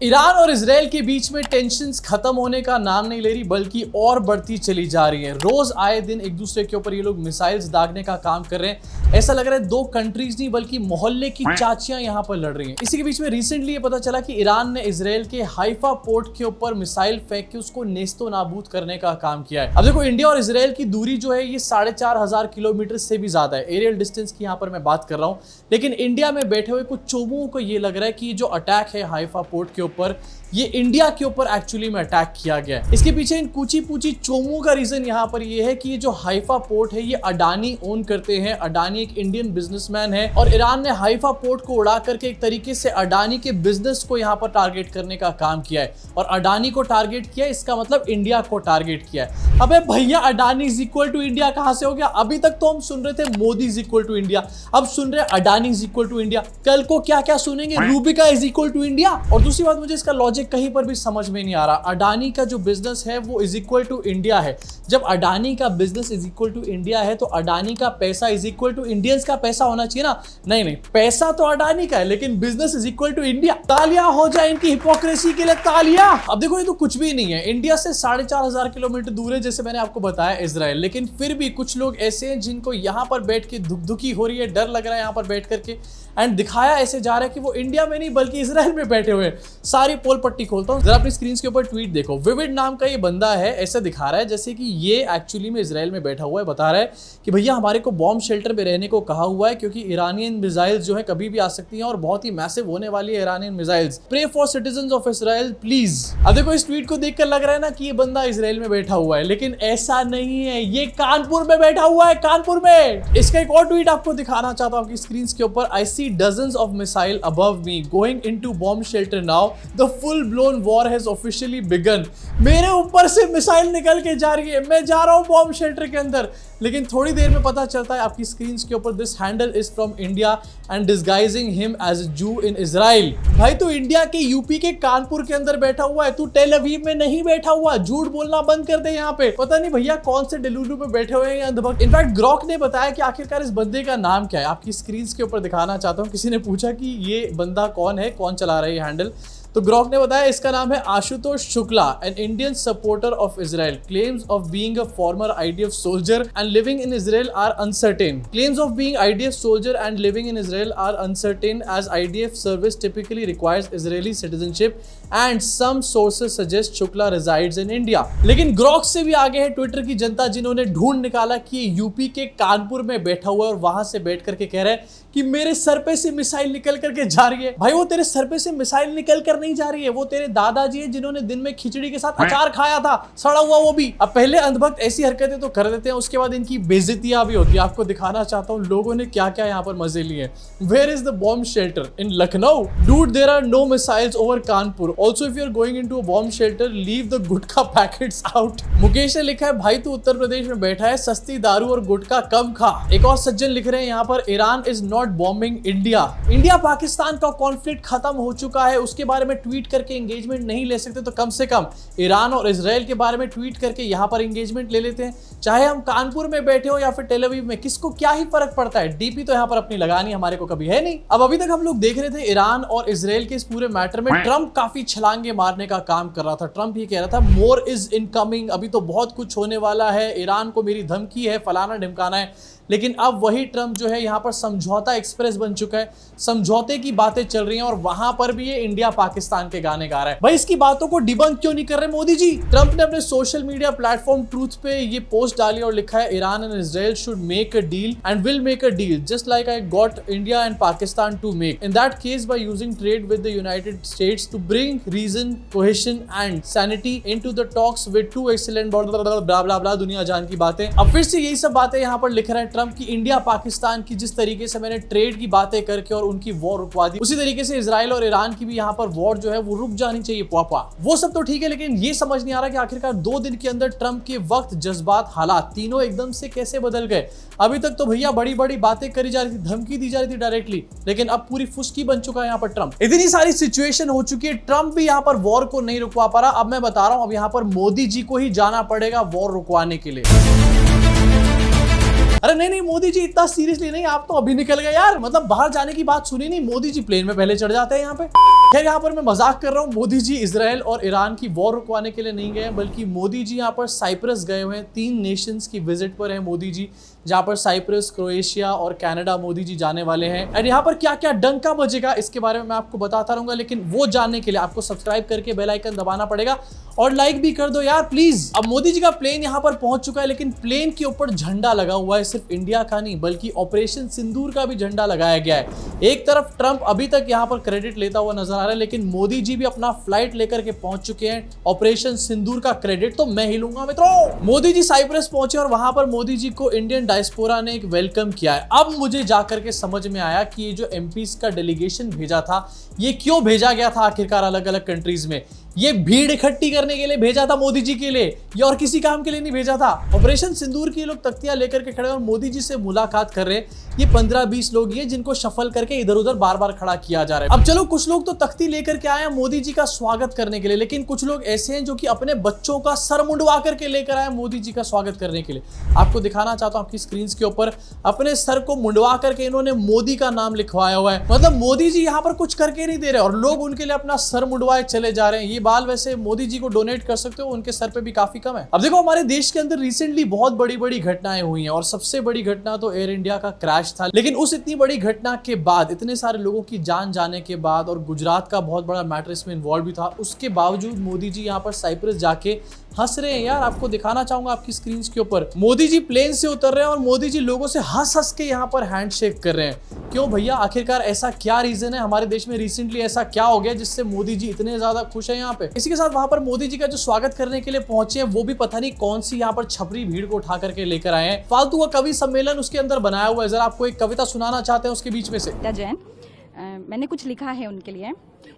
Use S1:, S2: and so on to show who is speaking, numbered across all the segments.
S1: Iran और Israel के बीच में टेंशन्स खत्म होने का नाम नहीं ले रही, बल्कि और बढ़ती चली जा रही है। रोज आए दिन एक दूसरे के ऊपर ये लोग मिसाइल्स दागने का काम कर रहे हैं। ऐसा लग रहा है दो कंट्रीज नहीं बल्कि मोहल्ले की चाचियां यहां पर लड़ रही हैं। इसी के बीच में रिसेंटली ये पता चला कि ईरान ने इजराइल के हाइफा पोर्ट के ऊपर मिसाइल फेंक के उसको नेस्तो नाबूद करने का काम किया है। अब देखो, इंडिया और इजराइल की दूरी जो है ये 4,500 किलोमीटर से भी ज्यादा है। एरियल डिस्टेंस की यहाँ पर मैं बात कर रहा हूँ, लेकिन इंडिया में बैठे हुए कुछ चोमुओं को ये लग रहा है कि जो अटैक है हाइफा पोर्ट के ऊपर, ये इंडिया के ऊपर एक्चुअली में अटैक किया गया है। इसके पीछे इन कुची पूची चोमुओं का रीजन यहाँ पर ये है कि ये जो हाइफा पोर्ट है ये अडानी ओन करते हैं। अडानी एक इंडियन बिजनेसमैन है और ईरान ने हाइफा पोर्ट को उड़ा करके एक तरीके से अडानी के बिजनेस को यहाँ पर टारगेट करने का काम किया है। और अडानी को टारगेट किया, इसका मतलब इंडिया को टारगेट किया है। अबे भैया, Adani is equal to India कहां से हो गया? अभी तक तो हम सुन रहे थे Modi is equal to India, अब सुन रहे Adani is equal to India, कल को क्या क्या सुनेंगे, Rubika is equal to India. और दूसरी बात, मुझे इसका लॉजिक कहीं पर भी समझ में नहीं आ रहा। अडानी का जो बिजनेस है वो इज इक्वल टू इंडिया है। जब अडानी का business is equal to India है तो अडानी का पैसा इज इक्वल टू इंडियंस का पैसा होना चाहिए ना। नहीं, पैसा तो अडानी का है लेकिन business is equal to India. तालियां हो जाए इनकी हिपोक्रेसी के लिए, तालियां। अब देखो, ये तो कुछ भी नहीं है। इंडिया से 4,500 किलोमीटर दूर है, जैसे मैंने आपको बताया इजराइल, लेकिन फिर भी कुछ लोग ऐसे हैं जिनको यहां पर बैठ के धुकधुकी हो रही है, डर लग रहा है यहां पर बैठ करके, एंड दिखाया ऐसे जा रहा है कि वो इंडिया में नहीं बल्कि इजराइल में बैठे हुए हैं। सारी पोल पट्टी खोलता हूं, जरा अपनी स्क्रीन के ऊपर ट्वीट देखो। विविड नाम का ये बंदा है, ऐसा दिखा रहा है जैसे कि ये एक्चुअली में इजराइल में बैठा हुआ है। बता रहा है कि भैया हमारे को बॉम्ब शेल्टर में रहने को कहा हुआ है क्योंकि ईरानियन मिसाइल्स जो है कभी भी आ सकती हैं और बहुत ही मैसिव होने वाली है Iranian missiles. Pray for citizens of Israel please. अब देखो, इस ट्वीट को देखकर लग रहा है ना कि ये बंदा इजराइल में बैठा हुआ है, लेकिन ऐसा नहीं है। ये कानपुर में बैठा हुआ है, कानपुर में। इसका एक और ट्वीट आपको दिखाना चाहता हूं आपकी स्क्रीन के ऊपर। I see dozens of missile above me going into bomb shelter now. The full blown war has officially begun. मेरे ऊपर से मिसाइल निकल के जा रही है, मैं जा रहा हूं बॉम्ब शेल्टर के अंदर। लेकिन थोड़ी देर में पता चलता है आपकी स्क्रीन के ऊपर, this handle is from India and disguising him as a Jew in Israel. भाई, तू इंडिया के यूपी के कानपुर के अंदर बैठा हुआ है, तू टेल अवीव में नहीं बैठा हुआ। झूठ बोलना बंद कर दे। यहाँ पे पता नहीं भैया कौन से डेलूलू पे बैठे हुए हैं अंधभक्त। इनफैक्ट ग्रॉक ने बताया कि आखिरकार इस बंदे का नाम क्या है। आपकी स्क्रीन के ऊपर दिखाना चाहता हूँ। किसी ने पूछा कि ये बंदा कौन है, कौन चला रहा है ये हैंडल, तो ग्रॉक ने बताया इसका नाम है Ashutosh Shukla, an Indian supporter of Israel. Claims of being a former IDF soldier and living in Israel are uncertain. Claims of being IDF soldier and living in Israel are uncertain as IDF service typically requires Israeli citizenship and some sources suggest Shukla resides in India. लेकिन Grok से भी आगे है Twitter की जनता, जिन्होंने ढूंढ निकाला कि यूपी के कानपुर में बैठा हुआ है और वहां से बैठ करके कह रहा है कि मेरे सर पे से मिसाइल निकल करके जा रही है। भाई, वो तेरे सर पे से मिसाइल निकल कर नहीं जा रही है, वो तेरे दादाजी है जिन्होंने दिन में खिचड़ी के साथ अचार खाया था, सड़ा हुआ वो भी। अब पहले अंधभक्त ऐसी हरकतें तो कर देते हैं, उसके बाद इनकी बेइज्जतियां भी होती है। आपको दिखाना चाहता हूं लोगों ने क्या क्या यहाँ पर मजे लिए। Where is the bomb shelter? In Lucknow. Dude, there are no missiles over Kanpur. Also if you are going into a bomb shelter, leave the gutkha packets out. Mukesh ने लिखा है, भाई तू उत्तर प्रदेश में बैठा है, सस्ती दारू और गुटखा कम खा। एक और सज्जन लिख रहे हैं यहाँ पर, Iran is not bombing India. India Pakistan का कॉन्फ्लिक्ट खत्म हो चुका है, उसके बारे में ट्वीट करके एंगेजमेंट नहीं ले सकते तो कम से कम ईरान और इजराइल के बारे में ट्वीट करके यहां पर एंगेजमेंट ले लेते हैं। चाहे हम कानपुर में बैठे हो या फिर टेल अवीव में, किसको क्या ही फर्क पड़ता है। डीपी तो यहां पर अपनी लगानी हमारे को कभी है नहीं। अब अभी तक हम लोग देख रहे थे ईरान और इजराइल के इस पूरे मैटर में ट्रंप काफी छलांगे मारने का काम कर रहा था। ट्रंप ये कह रहा था मोर इज इनकमिंग, अभी तो बहुत कुछ होने वाला है, ईरान को मेरी धमकी है, फलाना ढिमकाना है। लेकिन अब वही ट्रंप जो है यहाँ पर समझौता एक्सप्रेस बन चुका है, समझौते की बातें चल रही हैं और वहां पर भी ये इंडिया पाकिस्तान के गाने गा रहा है। भाई, इसकी बातों को डिबंक क्यों नहीं कर रहे मोदी जी? ट्रंप ने अपने सोशल मीडिया प्लेटफॉर्म ट्रूथ पे ये पोस्ट डाली और लिखा है, Iran and Israel should make a deal and will make a deal just like I got India and Pakistan to make, in that case by using trade with the United States to bring reason, cohesion and sanity into the talks with two excellent blah blah blah, दुनिया जान की बातें। अब फिर से यही सब बातें यहाँ पर लिख रहे हैं ट्रंप की इंडिया पाकिस्तान की जिस तरीके से मैंने ट्रेड की बातें करके और उनकी वॉर रुकवा दी, उसी तरीके से इजराइल और ईरान की भी यहाँ पर वॉर जो है वो रुक जानी चाहिए। पापा वो सब तो ठीक है, लेकिन ये समझ नहीं आ रहा कि आखिरकार 2 दिन के अंदर ट्रंप के वक्त, जज्बात, हालात तीनों एकदम से कैसे बदल गए। अभी तक तो भैया बड़ी बड़ी बातें करी जा रही थी, धमकी दी जा रही थी डायरेक्टली, लेकिन अब पूरी फुसकी बन चुका है यहाँ पर ट्रंप। इतनी सारी सिचुएशन हो चुकी है, ट्रंप भी यहाँ पर वॉर को नहीं रुकवा पा रहा। अब मैं बता रहा हूं, अब यहाँ पर मोदी जी को ही जाना पड़ेगा वॉर रुकवाने के लिए। अरे नहीं मोदी जी, इतना सीरियसली नहीं, आप तो अभी निकल गए यार। मतलब बाहर जाने की बात सुनी नहीं, मोदी जी प्लेन में पहले चढ़ जाते हैं यहाँ पे। खैर यहाँ पर मैं मजाक कर रहा हूँ। मोदी जी इजराइल और ईरान की वॉर रुकवाने के लिए नहीं गए, बल्कि मोदी जी यहाँ पर साइप्रस गए हुए हैं। 3 नेशंस की विजिट पर है मोदी जी, जहाँ पर साइप्रस, क्रोएशिया और कनाडा मोदी जी जाने वाले हैं। एंड यहाँ पर क्या क्या डंका बजेगा इसके बारे में मैं आपको बताता रहूंगा, लेकिन वो जानने के लिए आपको सब्सक्राइब करके बेल आइकन दबाना पड़ेगा और लाइक भी कर दो यार प्लीज। अब मोदी जी का प्लेन यहाँ पर पहुंच चुका है, लेकिन प्लेन के ऊपर झंडा लगा हुआ है। सिर्फ इंडिया का नहीं बल्कि ऑपरेशन सिंदूर का भी झंडा लगाया गया है। एक तरफ ट्रंप अभी तक यहाँ पर क्रेडिट लेता हुआ नजर आ रहा है, लेकिन मोदी जी भी अपना फ्लाइट लेकर के पहुंच चुके हैं। ऑपरेशन सिंदूर का क्रेडिट तो मैं ही लूंगा मित्रों। मोदी जी साइप्रस पहुंचे और वहां पर मोदी जी को इंडियन डायस्पोरा ने एक वेलकम किया है। अब मुझे जाकर के समझ में आया कि ये जो एमपीज का डेलीगेशन भेजा था, ये क्यों भेजा गया था आखिरकार अलग अलग कंट्रीज में। ये भीड़ इकट्ठी करने के लिए भेजा था मोदी जी के लिए, ये और किसी काम के लिए नहीं भेजा था। ऑपरेशन सिंदूर के लोग तख्तियां लेकर के खड़े और मोदी जी से मुलाकात कर रहे हैं। ये 15-20 लोग हैं जिनको शफल करके इधर उधर बार बार खड़ा किया जा रहा है। अब चलो, कुछ लोग तो तख्ती लेकर के आए हैं मोदी जी का स्वागत करने के लिए, लेकिन कुछ लोग ऐसे हैं जो कि अपने बच्चों का सर मुंडवा करके लेकर आए मोदी जी का स्वागत करने के लिए। आपको दिखाना चाहता हूं आपकी स्क्रीन के ऊपर, अपने सर को मुंडवा करके इन्होंने मोदी का नाम लिखवाया हुआ है। मतलब मोदी जी यहाँ पर कुछ करके नहीं दे रहे और लोग उनके लिए अपना सर मुंडवाए चले जा रहे हैं। ये बाल वैसे मोदी जी को डोनेट कर सकते हो, उनके सर पे भी काफी कम है। अब देखो, हमारे देश के अंदर रिसेंटली बहुत बड़ी बड़ी घटनाएं हुई हैं और सबसे बड़ी घटना तो एयर इंडिया का क्रैश था। लेकिन उस इतनी बड़ी घटना के बाद, इतने सारे लोगों की जान जाने के बाद, और गुजरात का बहुत बड़ा मैटर इसमें इन्वॉल्व भी था, उसके बावजूद मोदी जी यहाँ पर साइप्रस जाके हंस रहे हैं। यार आपको दिखाना चाहूंगा आपकी स्क्रीन के ऊपर, मोदी जी प्लेन से उतर रहे हैं और मोदी जी लोगों से हंस हंस के यहाँ पर हैंडशेक कर रहे हैं। क्यों भैया, आखिरकार ऐसा क्या रीजन है? हमारे देश में रिसेंटली ऐसा क्या हो गया जिससे मोदी जी इतने ज्यादा खुश है यहाँ पे? इसी के साथ वहां पर मोदी जी का जो स्वागत करने के लिए पहुंचे हैं, वो भी पता नहीं कौन सी यहाँ पर छपरी भीड़ को उठा करके लेकर आए हैं। फालतू का कवि सम्मेलन उसके अंदर बनाया हुआ है। जरा आपको एक कविता सुनाना चाहते हैं उसके बीच में से।
S2: जैन, मैंने कुछ लिखा है उनके लिए।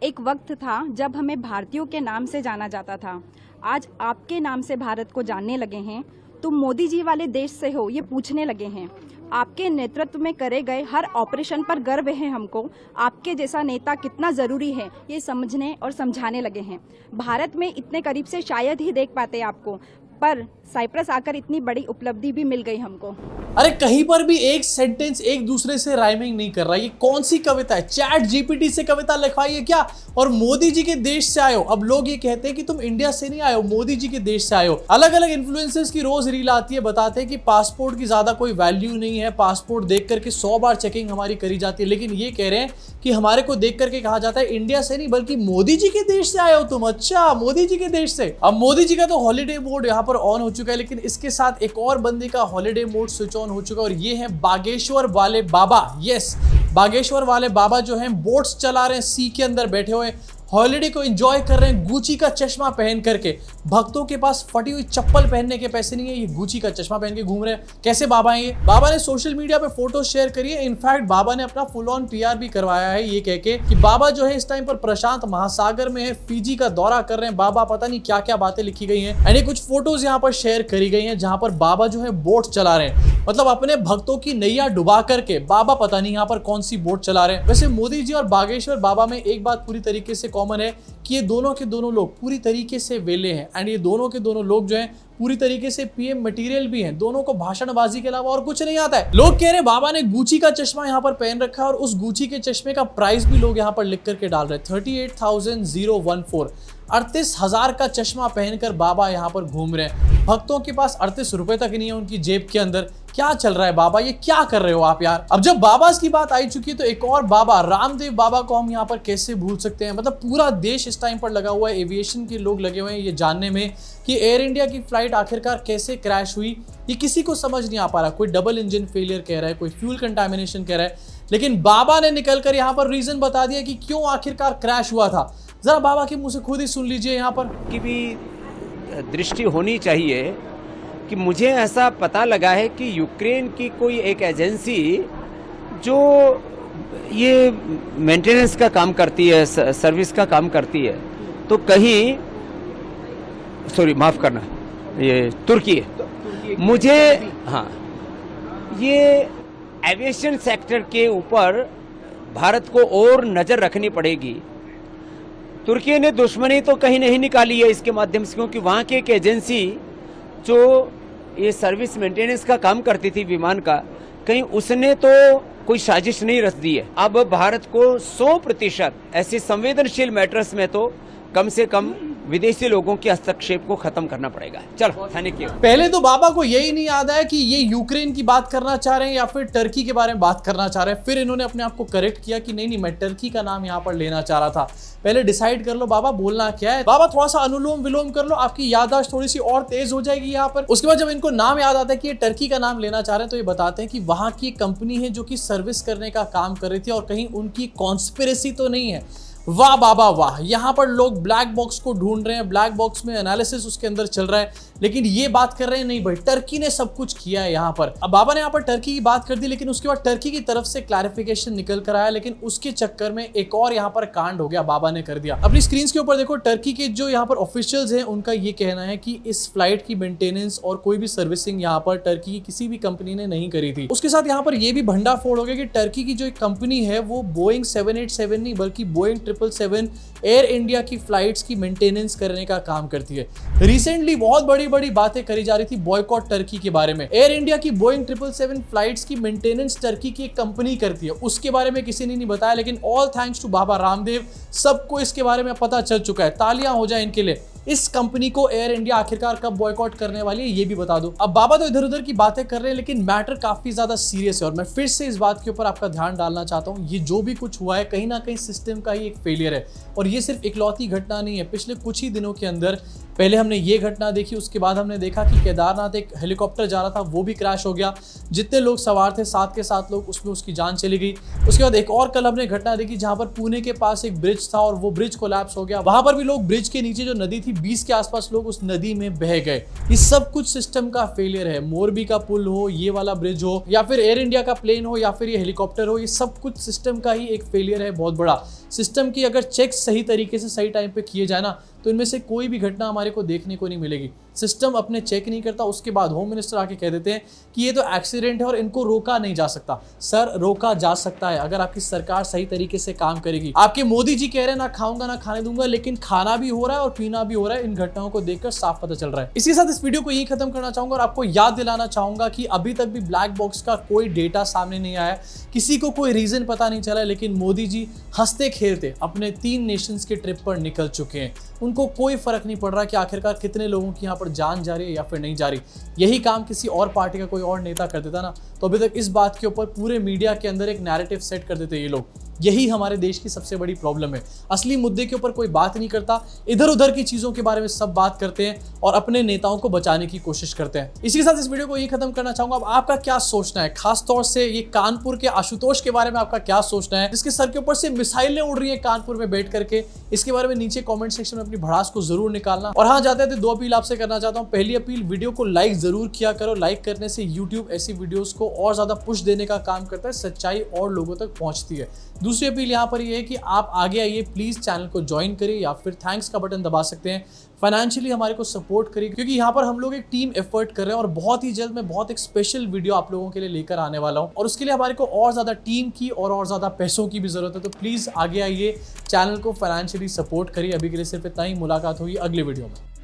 S2: एक वक्त था जब हमें भारतीयों के नाम से जाना जाता था, आज आपके नाम से भारत को जानने लगे हैं। तुम मोदी जी वाले देश से हो, ये पूछने लगे हैं। आपके नेतृत्व में करे गए हर ऑपरेशन पर गर्व है हमको। आपके जैसा नेता कितना ज़रूरी है, ये समझने और समझाने लगे हैं। भारत में इतने करीब से शायद ही देख पाते आपको, पर साइप्रस आकर इतनी बड़ी उपलब्धि भी मिल गई हमको।
S1: अरे कहीं पर भी एक सेंटेंस एक दूसरे से राइमिंग नहीं कर रहा। ये कौन सी कविता है? चैट जीपीटी से कविता लिखवाई है क्या? और मोदी जी के देश से आए हो। अब लोग ये कहते हैं कि तुम इंडिया से नहीं आए हो, मोदी जी के देश से आए हो। अलग अलग इन्फ्लुएंसर्स की रोज रील आती है, बताते हैं कि पासपोर्ट की ज्यादा कोई वैल्यू नहीं है, पासपोर्ट देख करके 100 बार चेकिंग हमारी करी जाती है। लेकिन ये कह रहे हैं कि हमारे को देख करके कहा जाता है इंडिया से नहीं बल्कि मोदी जी के देश से आए हो तुम। अच्छा, मोदी जी के देश से। अब मोदी जी का तो हॉलीडे मोड यहाँ पर ऑन हो चुका है, लेकिन इसके साथ एक और बंदे का हॉलीडे मोड स्विच ऑन हो चुका है और ये है बागेश्वर वाले बाबा। यस, बागेश्वर वाले बाबा जो हैं बोट्स चला रहे हैं, सी के अंदर बैठे हुए हॉलीडे को एंजॉय कर रहे हैं, गुची का चश्मा पहन करके। भक्तों के पास फटी हुई चप्पल पहनने के पैसे नहीं है, ये गुची का चश्मा पहन के घूम रहे हैं। कैसे बाबा हैं ये? बाबा ने सोशल मीडिया पे फोटो शेयर करी है। इनफैक्ट बाबा ने अपना फुल ऑन पीआर भी करवाया है, ये कह के कि बाबा जो है इस टाइम पर प्रशांत महासागर में है, फिजी का दौरा कर रहे हैं। बाबा पता नहीं क्या क्या बातें लिखी गई हैं। एंड कुछ फोटोज यहाँ पर शेयर करी गई हैं जहां पर बाबा जो है बोट चला रहे हैं, मतलब अपने भक्तों की नैया डुबा करके। बाबा पता नहीं यहाँ पर कौन सी बोट चला रहे हैं। वैसे मोदी जी और बागेश्वर बाबा में एक बात पूरी तरीके से कॉमन है कि ये दोनों के दोनों लोग पूरी तरीके से वेले हैं। एंड ये दोनों के दोनों लोग जो हैं पूरी तरीके से पीएम मटेरियल भी हैं। दोनों को भाषणबाजी के अलावा और कुछ नहीं आता है। लोग कह रहे हैं बाबा ने गुची का चश्मा यहाँ पर पहन रखा है और उस गुची के चश्मे का प्राइस भी लोग यहाँ पर लिख करके डाल रहे हैं 38,014। 38,000 का चश्मा पहनकर बाबा यहाँ पर घूम रहे हैं। भक्तों के पास 38 रुपए तक नहीं है उनकी जेब के अंदर। क्या चल रहा है बाबा? ये क्या कर रहे हो आप यार? अब जब बाबा की बात आई चुकी है तो एक और बाबा, रामदेव बाबा को हम यहाँ पर कैसे भूल सकते हैं? मतलब पूरा देश इस टाइम पर लगा हुआ है, एविएशन के लोग लगे हुए हैं ये जानने में कि एयर इंडिया की फ्लाइट आखिरकार कैसे क्रैश हुई। ये किसी को समझ नहीं आ पा रहा। कोई डबल इंजन फेलियर कह रहा है, कोई फ्यूल कंटामिनेशन कह रहा है, लेकिन बाबा ने निकलकर यहाँ पर रीजन बता दिया कि क्यों आखिरकार क्रैश हुआ था। जरा बाबा के मुंह से खुद ही सुन लीजिए। यहाँ पर
S3: की भी दृष्टि होनी चाहिए कि मुझे ऐसा पता लगा है कि यूक्रेन की कोई एक एजेंसी जो ये मेंटेनेंस का काम करती है, सर्विस का काम करती है, तो कहीं सॉरी माफ़ करना, ये तुर्की है। मुझे हाँ, ये एविएशन सेक्टर के ऊपर भारत को और नज़र रखनी पड़ेगी। तुर्की ने दुश्मनी तो कहीं नहीं निकाली है इसके माध्यम से, क्योंकि वहाँ की एक एजेंसी जो ये सर्विस मेंटेनेंस का काम करती थी विमान का, कहीं उसने तो कोई साजिश नहीं रच दी है। अब भारत को 100% ऐसे संवेदनशील मैटर्स में तो कम से कम विदेशी लोगों के हस्तक्षेप को खत्म करना पड़ेगा। चलो, थैंक यू।
S1: पहले तो बाबा को यही नहीं याद आया कि ये यूक्रेन की बात करना चाह रहे हैं या फिर टर्की के बारे में बात करना चाह रहे हैं। फिर इन्होंने अपने आप को करेक्ट किया कि नहीं, मैं टर्की का नाम यहाँ पर लेना चाह रहा था। पहले डिसाइड कर लो बाबा बोलना क्या है। बाबा थोड़ा सा अनुलोम विलोम कर लो, आपकी याददाश्त थोड़ी सी और तेज हो जाएगी यहाँ पर। उसके बाद जब इनको नाम याद आता है कि ये टर्की का नाम लेना चाह रहे हैं, तो ये बताते हैं कि वहां की कंपनी है जो कि सर्विस करने का काम कर रही थी और कहीं उनकी कॉन्स्पिरेसी तो नहीं है। वाह बाबा वाह, यहाँ पर लोग ब्लैक बॉक्स को ढूंढ रहे हैं, ब्लैक बॉक्स में एनालिसिस उसके अंदर चल रहा है, लेकिन ये बात कर रहे हैं नहीं भाई, टर्की ने सब कुछ किया है यहाँ पर। अब बाबा ने यहाँ पर टर्की की बात कर दी, लेकिन उसके बाद टर्की की तरफ से क्लैरिफिकेशन निकल कर आया, लेकिन उसके चक्कर में एक और यहाँ पर कांड हो गया, बाबा ने कर दिया। अपनी स्क्रीन के ऊपर देखो, टर्की के जो यहाँ पर ऑफिशियल्स हैं उनका ये कहना है कि इस फ्लाइट की मेंटेनेंस और कोई भी सर्विसिंग यहाँ पर टर्की की किसी भी कंपनी ने नहीं करी थी। उसके साथ यहाँ पर ये भी भंडाफोड़ हो गया कि टर्की की जो एक कंपनी है वो बोइंग 787 नहीं बल्कि बोइंग 777 एयर इंडिया की फ्लाइट्स की मेंटेनेंस करने का काम करती है। रिसेंटली बहुत बड़ी बड़ी बातें करी जा रही थी बॉयकॉट टर्की के बारे में। एयर इंडिया की बोइंग 777 फ्लाइट्स की मेंटेनेंस टर्की की एक कंपनी करती है, उसके बारे में किसी ने नहीं बताया, लेकिन all thanks to Baba Ramdev सबको इसके बारे में पता चल चुका है। तालियां हो जाए इनके लिए। इस कंपनी को एयर इंडिया आखिरकार कब बॉयकॉट करने वाली है ये भी बता दो। अब बाबा तो इधर उधर की बातें कर रहे हैं, लेकिन मैटर काफी ज्यादा सीरियस है और मैं फिर से इस बात के ऊपर आपका ध्यान डालना चाहता हूँ। ये जो भी कुछ हुआ है कहीं ना कहीं सिस्टम का ही एक फेलियर है और ये सिर्फ इकलौती घटना नहीं है। पिछले कुछ ही दिनों के अंदर पहले हमने ये घटना देखी, उसके बाद हमने देखा कि केदारनाथ एक हेलीकॉप्टर जा रहा था, वो भी क्रैश हो गया। जितने लोग सवार थे 7 के 7 लोग, उसमें उसकी जान चली गई। उसके बाद एक और कल हमने घटना देखी जहां पर पुणे के पास एक ब्रिज था और वो ब्रिज कोलैप्स हो गया। वहां पर भी लोग, ब्रिज के नीचे जो नदी थी 20 के आसपास लोग उस नदी में बह गए। ये सब कुछ सिस्टम का फेलियर है। मोरबी का पुल हो, ये वाला ब्रिज हो, या फिर एयर इंडिया का प्लेन हो, या फिर ये हेलीकॉप्टर हो, ये सब कुछ सिस्टम का ही एक फेलियर है बहुत बड़ा। सिस्टम की अगर चेक सही तरीके से सही टाइम पे किए जाए ना, तो इनमें से कोई भी घटना हमारे को देखने को नहीं मिलेगी। सिस्टम अपने चेक नहीं करता, उसके बाद होम मिनिस्टर आके कह देते हैं कि ये तो एक्सीडेंट है और इनको रोका नहीं जा सकता। सर, रोका जा सकता है अगर आपकी सरकार सही तरीके से काम करेगी। आपके मोदी जी कह रहे हैं ना खाऊंगा ना खाने दूंगा, लेकिन खाना भी हो रहा है और पीना भी हो रहा है। इन घटनाओं को देखकर साफ पता चल रहा है। इसी साथ इस वीडियो को यही खत्म करना चाहूंगा और आपको याद दिलाना चाहूंगा कि अभी तक भी ब्लैक बॉक्स का कोई डेटा सामने नहीं आया, किसी को कोई रीजन पता नहीं चला, लेकिन मोदी जी हंसते खेलते अपने 3 नेशंस के ट्रिप पर निकल चुके हैं। उनको कोई फर्क नहीं पड़ रहा कि आखिरकार कितने लोगों की यहाँ पर जान जा रही है या फिर नहीं जा रही। यही काम किसी और पार्टी का कोई और नेता कर देता ना, तो अभी तक इस बात के ऊपर पूरे मीडिया के अंदर एक नैरेटिव सेट कर देते ये लोग। यही हमारे देश की सबसे बड़ी प्रॉब्लम है। असली मुद्दे के ऊपर कोई बात नहीं करता, इधर उधर की चीजों के बारे में सब बात करते हैं और अपने नेताओं को बचाने की कोशिश करते हैं। इसी के साथ इस वीडियो को यही खत्म करना चाहूंगा। अब आपका क्या सोचना है, खास तौर से ये कानपुर के आशुतोष के बारे में आपका क्या सोचना है, जिसके सर के ऊपर से मिसाइलें उड़ रही है कानपुर में बैठ करके? इसके बारे में नीचे कॉमेंट सेक्शन में अपनी भड़ास को जरूर निकालना। और हाँ, जाते थे 2 अपील आपसे करना चाहता हूँ। पहली अपील, वीडियो को लाइक जरूर किया करो। लाइक करने से यूट्यूब ऐसी वीडियोस को और ज्यादा पुश देने का काम करता है, सच्चाई और लोगों तक पहुंचती है। दूसरी अपील यहाँ पर ये है कि आप आगे आइए, प्लीज चैनल को ज्वाइन करिए या फिर थैंक्स का बटन दबा सकते हैं। फाइनेंशियली हमारे को सपोर्ट करिए, क्योंकि यहाँ पर हम लोग एक टीम एफर्ट कर रहे हैं और बहुत ही जल्द मैं बहुत एक स्पेशल वीडियो आप लोगों के लिए लेकर आने वाला हूँ और उसके लिए हमारे को और ज्यादा टीम की और ज्यादा पैसों की भी जरूरत है। तो प्लीज आगे आइए, चैनल को फाइनेंशियली सपोर्ट करिए। अभी के लिए सिर्फ इतना ही। मुलाकात होगी अगले वीडियो में।